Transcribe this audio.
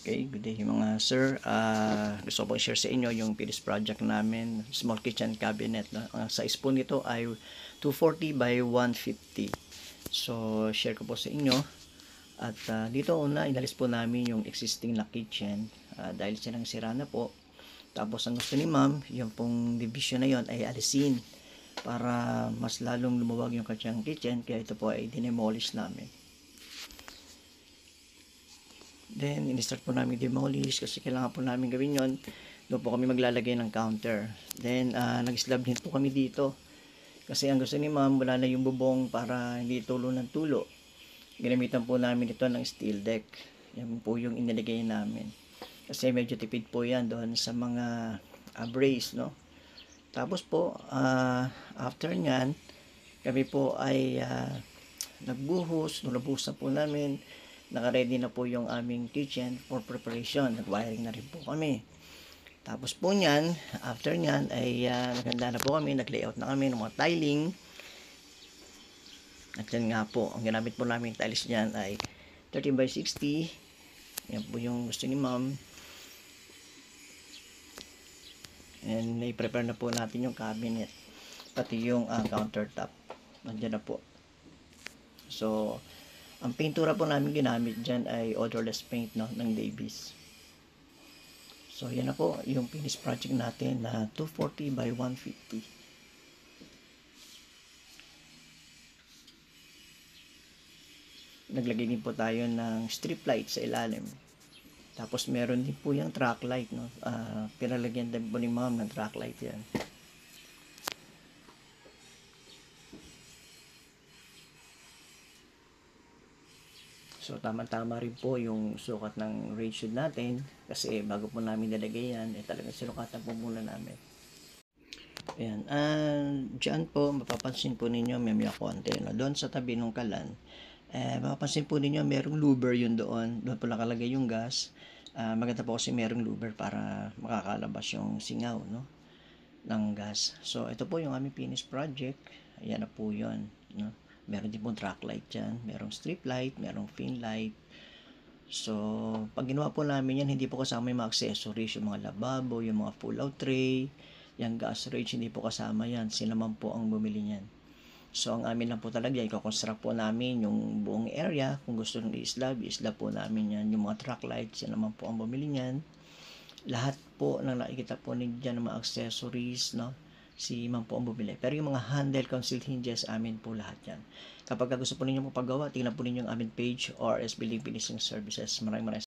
Okay, good day mga sir. Gusto ko share sa inyo yung finished project namin, small kitchen cabinet. No? Ang size po nito ay 240 by 150. So, share ko po sa inyo. At dito una, inalis po namin yung existing na kitchen dahil silang sira na po. Tapos ang gusto ni ma'am, yung pong division na yon ay alisin para mas lalong lumuwag yung kanyang kitchen. Kaya ito po ay dinemolish namin. Then, in-start po namin demolish kasi kailangan po namin gawin yon. Doon po kami maglalagay ng counter. Then, nag-slab din po kami dito. Kasi ang gusto ni ma'am, wala na yung bubong para hindi tulo ng tulo. Ginamitan po namin ito ng steel deck. Yan po yung inilagay namin. Kasi medyo tipid po yan doon sa mga brace, no? Tapos po, after nyan, kami po ay nagbuhos na po namin. Naka-ready na po yung aming kitchen for preparation. Nag-wiring na rin po kami. Tapos po nyan, after nyan, ay naganda na po kami. Nag-layout na kami ng mga tiling. At yan nga po, ang ginamit po namin tiles nyan ay 30 by 60. Yan po yung gusto ni ma'am. And i-prepare na po natin yung cabinet. Pati yung countertop. Nandiyan na po. So, ang pintura po namin ginamit dyan ay odorless paint, no, ng Davies. So, yan na po yung finished project natin na 240 by 150. Naglagay din po tayo ng strip light sa ilalim. Tapos meron din po yung track light, no? Pinalagyan din po ni ma'am ng track light yan. So, tama-tama rin po yung sukat ng ratio natin. Kasi bago po namin nilagay yan, talagang sinukatan po muna namin. Ayan. Diyan po, mapapansin po ninyo, may konti. No? Doon sa tabi ng kalan, mapapansin po ninyo, merong louver yun doon. Doon po nakalagay yung gas. Maganda po kasi merong louver para makakalabas yung singaw, no? Ng gas. So, ito po yung aming finished project. Ayan na po yun. No? Meron din pong track light dyan. Merong strip light, merong fin light. So, pag ginawa po namin yan, hindi po kasama yung mga accessories, yung mga lababo, yung mga pull-out tray, yung gas range, hindi po kasama yan. Sila man po ang bumili niyan. So, ang amin lang po talaga, i-construct po namin yung buong area. Kung gusto nyo i-slab po namin yan. Yung mga track lights, sila man po ang bumili niyan. Lahat po na nakikita po ninyo ng mga accessories, no? Si ma'am po ang bumili. Pero yung mga handle concealed hinges, amin po lahat yan. Kapag gusto po ninyo magpagawa, tingnan po ninyo ang amin page, RS Building Finishing Services. Maraming